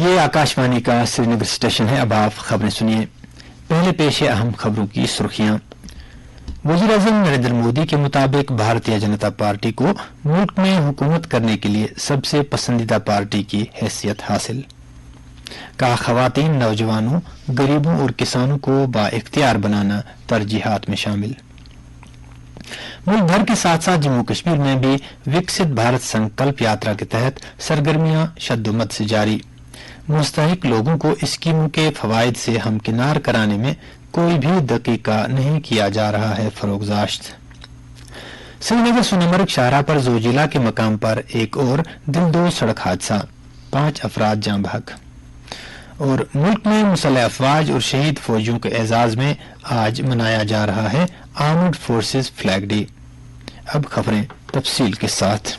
یہ آکاشوانی کا سری نگر اسٹیشن ہے. اب آپ خبریں سنیے. پہلے پیش ہے اہم خبروں کی سرخیاں. وزیر اعظم نریندر مودی کے مطابق بھارتیہ جنتا پارٹی کو ملک میں حکومت کرنے کے لیے سب سے پسندیدہ پارٹی کی حیثیت حاصل. کہا خواتین، نوجوانوں، غریبوں اور کسانوں کو با اختیار بنانا ترجیحات میں شامل. ملک بھر کے ساتھ ساتھ جموں کشمیر میں بھی وکست بھارت سنکلپ یاترا کے تحت سرگرمیاں شدومت سے جاری. مستحق لوگوں کو اسکیموں کے فوائد سے ہمکنار کرانے میں کوئی بھی دقیقہ نہیں کیا جا رہا ہے فروغ-زاشت. سری نگر سونامرگ شاہراہ پر زوجیلا کے مقام پر ایک اور دلدوز سڑک حادثہ، 5 افراد جاں بحق. اور ملک میں مسلح افواج اور شہید فوجیوں کے اعزاز میں آج منایا جا رہا ہے آرمڈ فورسز فلیگ ڈے. اب خبریں تفصیل کے ساتھ.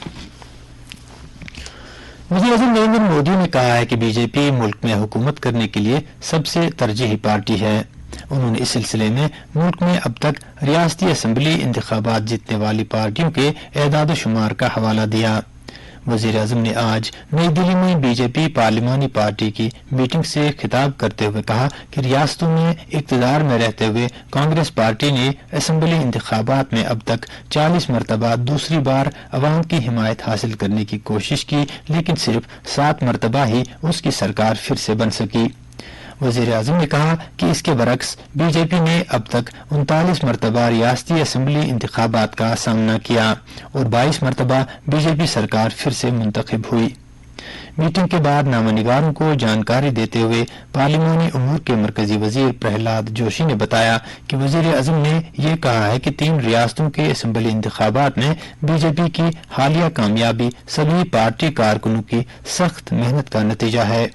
وزیر اعظم نریندر مودی نے کہا ہے کہ بی جے پی ملک میں حکومت کرنے کے لیے سب سے ترجیحی پارٹی ہے. انہوں نے اس سلسلے میں ملک میں اب تک ریاستی اسمبلی انتخابات جیتنے والی پارٹیوں کے اعداد و شمار کا حوالہ دیا. وزیر اعظم نے آج نئی دہلی میں بی جے پی پارلیمانی پارٹی کی میٹنگ سے خطاب کرتے ہوئے کہا کہ ریاستوں میں اقتدار میں رہتے ہوئے کانگریس پارٹی نے اسمبلی انتخابات میں اب تک 40 مرتبہ دوسری بار عوام کی حمایت حاصل کرنے کی کوشش کی، لیکن صرف 7 مرتبہ ہی اس کی سرکار پھر سے بن سکی. وزیر اعظم نے کہا کہ اس کے برعکس بی جے پی نے اب تک 39 مرتبہ ریاستی اسمبلی انتخابات کا سامنا کیا اور 22 مرتبہ بی جے پی سرکار پھر سے منتخب ہوئی. میٹنگ کے بعد نامہ نگاروں کو جانکاری دیتے ہوئے پارلیمانی امور کے مرکزی وزیر پرہلاد جوشی نے بتایا کہ وزیر اعظم نے یہ کہا ہے کہ 3 ریاستوں کے اسمبلی انتخابات میں بی جے پی کی حالیہ کامیابی سبھی پارٹی کارکنوں کی سخت محنت کا نتیجہ ہے.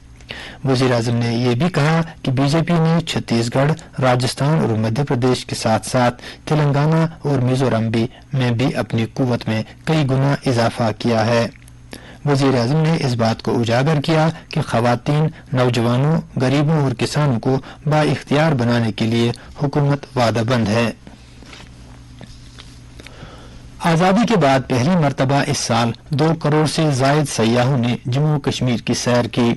وزیر اعظم نے یہ بھی کہا کہ بی جے پی نے چھتیس گڑھ، راجستھان اور مدھیہ پردیش کے ساتھ ساتھ تلنگانہ اور میزورم میں بھی اپنی قوت میں کئی گنا اضافہ کیا ہے. وزیر اعظم نے اس بات کو اجاگر کیا کہ خواتین، نوجوانوں، غریبوں اور کسانوں کو با اختیار بنانے کے لیے حکومت وعدہ بند ہے. آزادی کے بعد پہلی مرتبہ اس سال 2 کروڑ سے زائد سیاحوں نے جموں کشمیر کی سیر کی.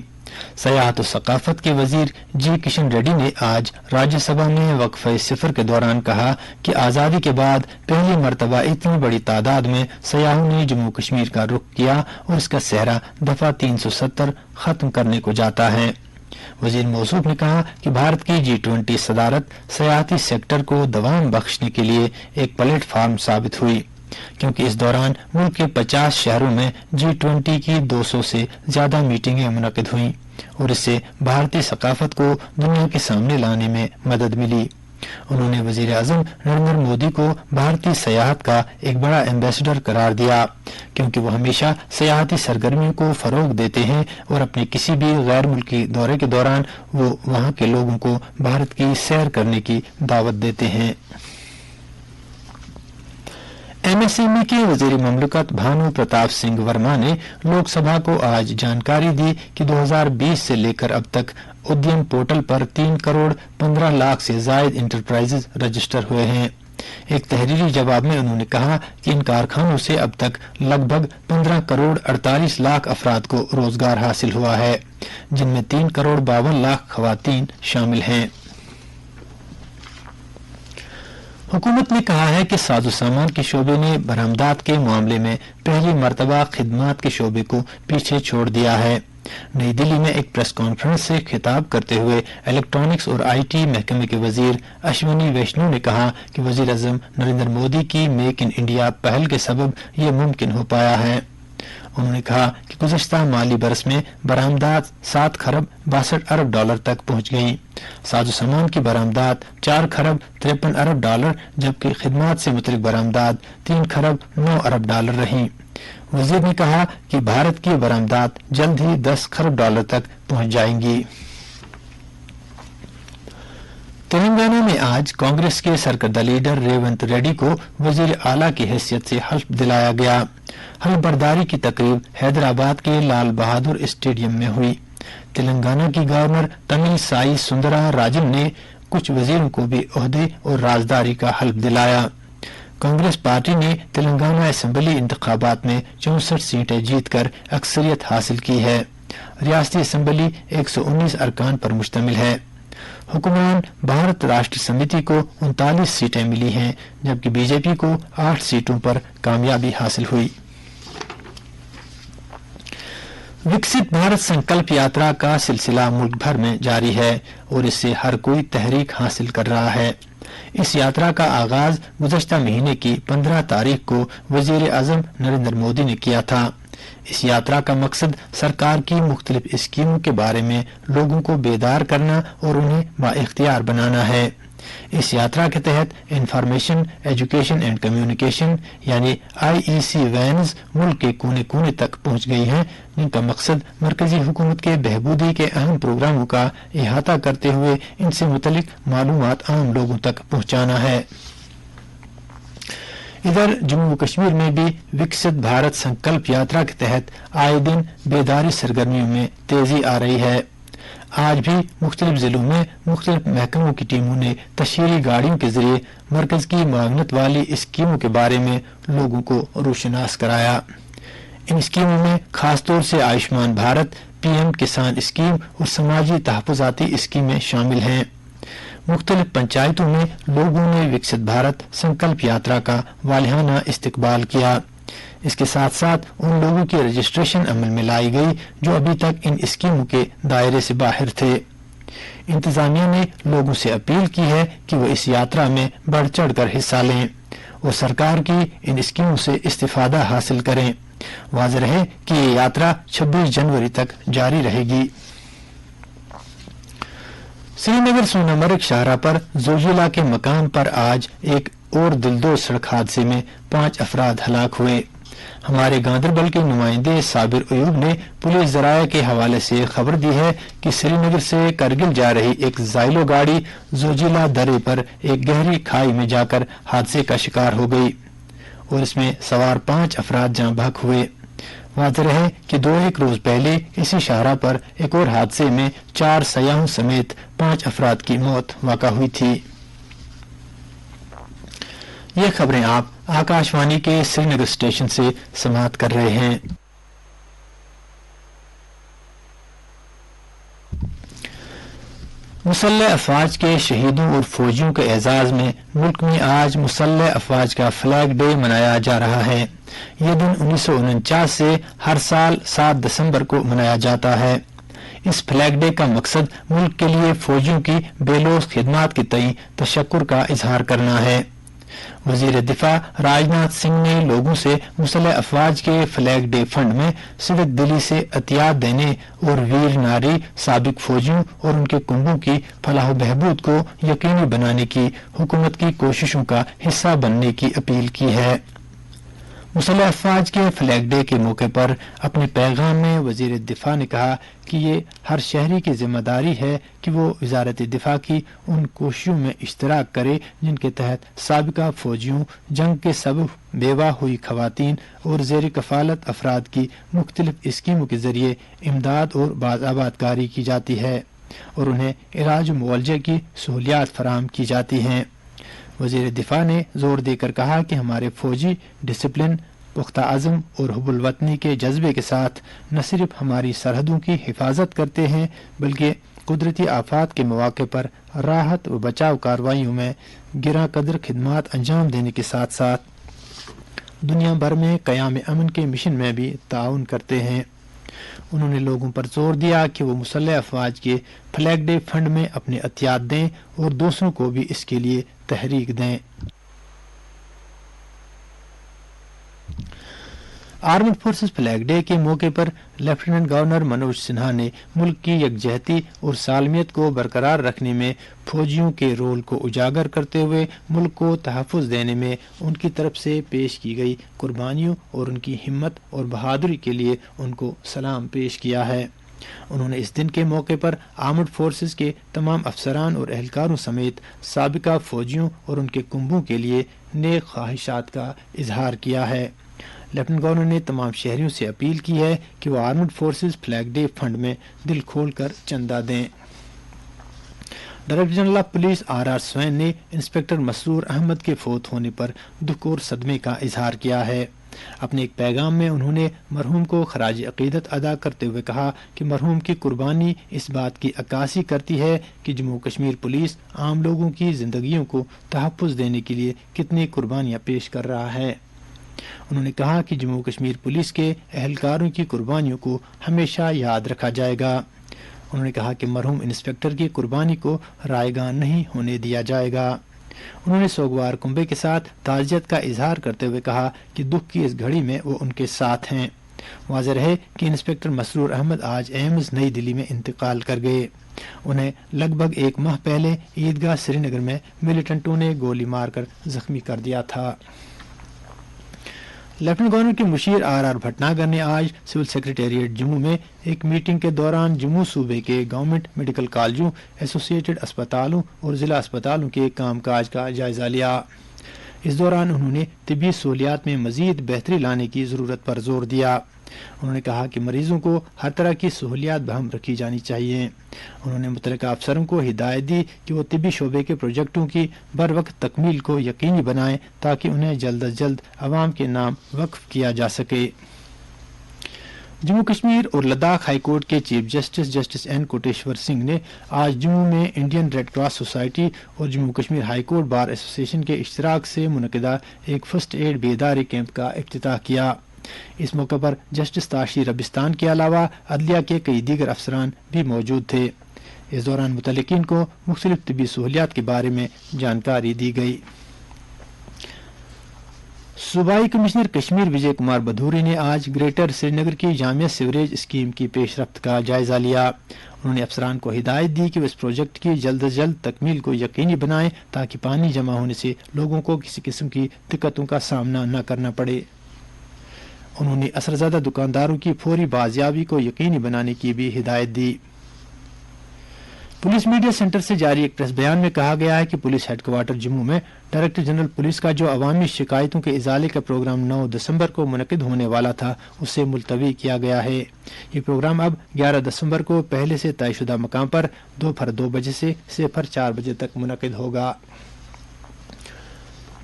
سیاحت و ثقافت کے وزیر جی کشن ریڈی نے آج راجیہ سبھا میں وقفہ صفر کے دوران کہا کہ آزادی کے بعد پہلی مرتبہ اتنی بڑی تعداد میں سیاحوں نے جموں کشمیر کا رخ کیا اور اس کا صحرا دفعہ 370 ختم کرنے کو جاتا ہے. وزیر موصوف نے کہا کہ بھارت کی G20 صدارت سیاحتی سیکٹر کو دوام بخشنے کے لیے ایک پلیٹ فارم ثابت ہوئی، کیونکہ اس دوران ملک کے 50 شہروں میں G20 کی 200 سے زیادہ میٹنگیں منعقد ہوئیں اور اس سے بھارتی ثقافت کو دنیا کے سامنے لانے میں مدد ملی. انہوں نے وزیر اعظم نریندر مودی کو بھارتی سیاحت کا ایک بڑا ایمبیسڈر قرار دیا، کیونکہ وہ ہمیشہ سیاحتی سرگرمیوں کو فروغ دیتے ہیں اور اپنے کسی بھی غیر ملکی دورے کے دوران وہ وہاں کے لوگوں کو بھارت کی سیر کرنے کی دعوت دیتے ہیں. ایم ایس ایم ای کے وزیر مملکت بھانو پرتاپ سنگھ ورما نے لوک سبھا کو آج جانکاری دی کہ 2020 سے لے کر اب تک ادیم پورٹل پر 3 کروڑ 15 لاکھ سے زائد انٹرپرائزز رجسٹر ہوئے ہیں. ایک تحریری جواب میں انہوں نے کہا کہ ان کارخانوں سے اب تک لگ بھگ 15 کروڑ 48 لاکھ افراد کو روزگار حاصل ہوا ہے، جن میں 3 کروڑ 52 لاکھ خواتین شامل ہیں. حکومت نے کہا ہے کہ ساز و سامان کے شعبے نے برآمدات کے معاملے میں پہلی مرتبہ خدمات کے شعبے کو پیچھے چھوڑ دیا ہے. نئی دہلی میں ایک پریس کانفرنس سے خطاب کرتے ہوئے الیکٹرانکس اور آئی ٹی محکمے کے وزیر اشونی ویشنو نے کہا کہ وزیر اعظم نریندر مودی کی میک ان انڈیا پہل کے سبب یہ ممکن ہو پایا ہے. انہوں نے کہا کہ گزشتہ مالی برس میں برآمدات 7 خرب 62 ارب ڈالر تک پہنچ گئیں. ساز و سامان کی برآمدات 4 خرب 53 ارب ڈالر جبکہ خدمات سے متعلق برآمدات 3 خرب 9 ارب ڈالر رہیں. وزیر نے کہا کہ بھارت کی برآمدات جلد ہی 10 خرب ڈالر تک پہنچ جائیں گی. تلنگانہ میں آج کانگریس کے سرکردہ لیڈر ریونت ریڈی کو وزیر اعلیٰ کی حیثیت سے حلف دلایا گیا. حلف برداری کی تقریب حیدرآباد کے لال بہادر اسٹیڈیم میں ہوئی. تلنگانہ کی گورنر تمل سائی سندرا راجن نے کچھ وزیروں کو بھی عہدے اور رازداری کا حلف دلایا. کانگریس پارٹی نے تلنگانہ اسمبلی انتخابات میں 64 سیٹیں جیت کر اکثریت حاصل کی ہے. ریاستی اسمبلی 119 ارکان پر مشتمل ہے۔ حکمران بھارت راشٹر سمیتی کو 39 سیٹیں ملی ہیں، جبکہ بی جے پی کو 8 سیٹوں پر کامیابی حاصل ہوئی۔ وکست بھارت سنکلپ یاترا کا سلسلہ ملک بھر میں جاری ہے اور اس سے ہر کوئی تحریک حاصل کر رہا ہے۔ اس یاترا کا آغاز گزشتہ مہینے کی 15 تاریخ کو وزیر اعظم نریندر مودی نے کیا تھا۔ اس یاترا کا مقصد سرکار کی مختلف اسکیموں کے بارے میں لوگوں کو بیدار کرنا اور انہیں بااختیار بنانا ہے۔ اس یاترا کے تحت انفارمیشن، ایجوکیشن اینڈ کمیونیکیشن یعنی IEC وینز ملک کے کونے کونے تک پہنچ گئی ہیں، جن کا مقصد مرکزی حکومت کے بہبودی کے اہم پروگراموں کا احاطہ کرتے ہوئے ان سے متعلق معلومات عام لوگوں تک پہنچانا ہے۔ ادھر جموں و کشمیر میں بھی وکست بھارت سنکلپ یاترا کے تحت آئے دن بیداری سرگرمیوں میں تیزی آ رہی ہے۔ آج بھی مختلف ضلعوں میں مختلف محکموں کی ٹیموں نے تشہیری گاڑیوں کے ذریعے مرکز کی معاونت والی اسکیموں کے بارے میں لوگوں کو روشناس کرایا۔ ان اسکیموں میں خاص طور سے آیوشمان بھارت، PM کسان اسکیم اور سماجی تحفظاتی اسکیمیں شامل ہیں۔ مختلف پنچایتوں میں لوگوں نے وکست بھارت سنکلپ یاترا کا والہانہ استقبال کیا۔ اس کے ساتھ ساتھ ان لوگوں کی رجسٹریشن عمل میں لائی گئی جو ابھی تک ان اسکیموں کے دائرے سے باہر تھے۔ انتظامیہ نے لوگوں سے اپیل کی ہے کہ وہ اس یاترا میں بڑھ چڑھ کر حصہ لیں اور سرکار کی ان اسکیموں سے استفادہ حاصل کریں۔ واضح رہے کہ یہ یاترا 26 جنوری تک جاری رہے گی۔ سری نگر سونامرگ شاہراہ پر زوجیلا کے مقام پر آج ایک اور دلدوز سڑک حادثے میں 5 افراد ہلاک ہوئے۔ ہمارے گاندربل کے نمائندے صابر ایوب نے پولیس ذرائع کے حوالے سے خبر دی ہے کہ سری نگر سے کرگل جا رہی ایک زائلو گاڑی زوجیلا درے پر ایک گہری کھائی میں جا کر حادثے کا شکار ہو گئی اور اس میں سوار 5 افراد جاں بحق ہوئے۔ واضح رہے کہ 2-1 روز پہلے اسی شاہراہ پر ایک اور حادثے میں 4 سیاحوں سمیت 5 افراد کی موت واقع ہوئی تھی۔ یہ خبریں آپ آکاشوانی کے سری نگر اسٹیشن سے سماعت کر رہے ہیں۔ مسلح افواج کے شہیدوں اور فوجیوں کے اعزاز میں ملک میں آج مسلح افواج کا فلیگ ڈے منایا جا رہا ہے۔ یہ دن 1949 سے ہر سال 7 دسمبر کو منایا جاتا ہے۔ اس فلیگ ڈے کا مقصد ملک کے لیے فوجیوں کی بے لوث خدمات کے تئیں تشکر کا اظہار کرنا ہے۔ وزیر دفاع راجناتھ سنگھ نے لوگوں سے مسلح افواج کے فلیگ ڈے فنڈ میں صدق دلی سے عطیات دینے اور ویر ناری سابق فوجیوں اور ان کے کنبوں کی فلاح و بہبود کو یقینی بنانے کی حکومت کی کوششوں کا حصہ بننے کی اپیل کی ہے۔ مسلح افواج کے فلیگ ڈے کے موقع پر اپنے پیغام میں وزیر دفاع نے کہا کہ یہ ہر شہری کی ذمہ داری ہے کہ وہ وزارت دفاع کی ان کوششوں میں اشتراک کرے جن کے تحت سابقہ فوجیوں، جنگ کے سبب بیوہ ہوئی خواتین اور زیر کفالت افراد کی مختلف اسکیموں کے ذریعے امداد اور بازآباد کاری کی جاتی ہے اور انہیں علاج و معالجے کی سہولیات فراہم کی جاتی ہیں۔ وزیر دفاع نے زور دے کر کہا کہ ہمارے فوجی ڈسپلن، پختہ عزم اور حب الوطنی کے جذبے کے ساتھ نہ صرف ہماری سرحدوں کی حفاظت کرتے ہیں بلکہ قدرتی آفات کے مواقع پر راحت و بچاؤ کارروائیوں میں گراں قدر خدمات انجام دینے کے ساتھ ساتھ دنیا بھر میں قیام امن کے مشن میں بھی تعاون کرتے ہیں۔ انہوں نے لوگوں پر زور دیا کہ وہ مسلح افواج کے فلیگ ڈے فنڈ میں اپنے عطیات دیں اور دوسروں کو بھی اس کے لیے تحریک دیں۔ آرمڈ فورسز فلیگ ڈے کے موقع پر لیفٹیننٹ گورنر منوج سنہا نے ملک کی یکجہتی اور سالمیت کو برقرار رکھنے میں فوجیوں کے رول کو اجاگر کرتے ہوئے ملک کو تحفظ دینے میں ان کی طرف سے پیش کی گئی قربانیوں اور ان کی ہمت اور بہادری کے لیے ان کو سلام پیش کیا ہے۔ انہوں نے اس دن کے موقع پر آرمڈ فورسز کے تمام افسران اور اہلکاروں سمیت سابقہ فوجیوں اور ان کے کنبوں کے لیے نیک خواہشات کا اظہار کیا ہے۔ لیفٹیننٹ گورنر نے تمام شہریوں سے اپیل کی ہے کہ وہ armed forces flag day fund میں دل کھول کر چندہ دیں۔ Director general of police RR سوین نے انسپکٹر مسرور احمد کے فوت ہونے پر دکھ اور صدمے کا اظہار کیا ہے۔ اپنے ایک پیغام میں انہوں نے مرحوم کو خراج عقیدت ادا کرتے ہوئے کہا کہ مرحوم کی قربانی اس بات کی عکاسی کرتی ہے کہ جموں کشمیر پولیس عام لوگوں کی زندگیوں کو تحفظ دینے کے لیے کتنی قربانیاں پیش کر رہا ہے۔ انہوں نے کہا کہ جموں کشمیر پولیس کے اہلکاروں کی قربانیوں کو ہمیشہ یاد رکھا جائے گا۔ انہوں نے کہا کہ مرحوم انسپکٹر کی قربانی کو رائے گاں نہیں ہونے دیا جائے گا۔ انہوں نے سوگوار کنبے کے ساتھ تعزیت کا اظہار کرتے ہوئے کہا کہ دکھ کی اس گھڑی میں وہ ان کے ساتھ ہیں۔ واضح رہے کہ انسپکٹر مسرور احمد آج ایمز نئی دلی میں انتقال کر گئے۔ انہیں لگ بھگ ایک ماہ پہلے عیدگاہ سری نگر میں ملیٹنٹوں نے گولی مار کر زخمی کر دیا تھا۔ لیفٹنٹ گورنر کے مشیر آر بھٹناگر نے آج سول سیکریٹریٹ جموں میں ایک میٹنگ کے دوران جموں صوبے کے گورنمنٹ میڈیکل کالجوں، ایسوسی ایٹڈ اسپتالوں اور ضلع اسپتالوں کے کام کاج کا جائزہ لیا۔ اس دوران انہوں نے طبی سہولیات میں مزید بہتری لانے کی ضرورت پر زور دیا۔ انہوں نے کہا کہ مریضوں کو ہر طرح کی سہولیات بہم رکھی جانی چاہیے۔ انہوں نے متعلقہ افسروں کو ہدایت دی کہ وہ طبی شعبے کے پروجیکٹوں کی بروقت تکمیل کو یقینی بنائیں تاکہ انہیں جلد از جلد عوام کے نام وقف کیا جا سکے۔ جموں کشمیر اور لداخ ہائی کورٹ کے chief justice justice N Koteshwar Singh نے آج جموں میں انڈین ریڈ کراس سوسائٹی اور Jammu Kashmir high court bar association کے اشتراک سے منعقدہ ایک فرسٹ ایڈ بیداری کیمپ کا افتتاح کیا۔ اس موقع پر جسٹس تاشی ربستان کے علاوہ عدلیہ کے کئی دیگر افسران بھی موجود تھے۔ اس دوران متعلقین کو مختلف طبی سہولیات کے بارے میں جانکاری دی گئی۔ صوبائی کمشنر کشمیر وجے کمار بدھوری نے آج گریٹر سری نگر کی جامع سیوریج اسکیم کی پیش رفت کا جائزہ لیا۔ انہوں نے افسران کو ہدایت دی کہ وہ اس پروجیکٹ کی جلد از جلد تکمیل کو یقینی بنائیں تاکہ پانی جمع ہونے سے لوگوں کو کسی قسم کی دقتوں کا سامنا نہ کرنا پڑے۔ انہوں نے اثرزدہ دکانداروں کی فوری بازیابی کو یقینی بنانے کی بھی ہدایت دی۔ پولیس میڈیا سینٹر سے جاری ایک پریس بیان میں کہا گیا ہے کہ پولیس ہیڈ کوارٹر جموں میں ڈائریکٹر جنرل پولیس کا جو عوامی شکایتوں کے ازالے کا پروگرام 9 دسمبر کو منعقد ہونے والا تھا اسے ملتوی کیا گیا ہے۔ یہ پروگرام اب 11 دسمبر کو پہلے سے طے شدہ مقام پر دوپہر 2 بجے سے 4 بجے تک منعقد ہوگا۔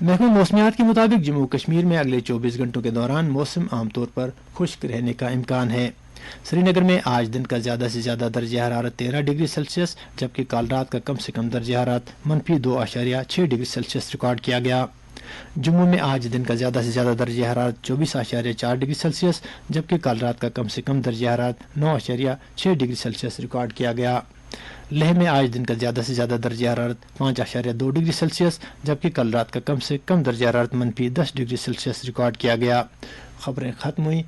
محکمہ موسمیات کے مطابق جموں کشمیر میں اگلے 24 گھنٹوں کے دوران موسم عام طور پر خشک رہنے کا امکان ہے۔ سری نگر میں آج دن کا زیادہ سے زیادہ درجہ حرارت 13 ڈگری سیلسیس جبکہ کل رات کا کم سے کم درجہ حرارت -2.6 ڈگری سیلسیس ریکارڈ کیا گیا۔ جموں میں آج دن کا زیادہ سے زیادہ درجہ حرارت 24.4 ڈگری سیلسیس جبکہ کل رات کا کم سے کم درجہ حرارت 9.6 ڈگری سیلسیس ریکارڈ کیا گیا۔ لیہ میں آج دن کا زیادہ سے زیادہ درجہ حرارت 5.2 ڈگری سیلسیس جبکہ کل رات کا کم سے کم درجہ حرارت -10 ڈگری سیلسیس ریکارڈ کیا گیا۔ خبریں ختم ہوئیں۔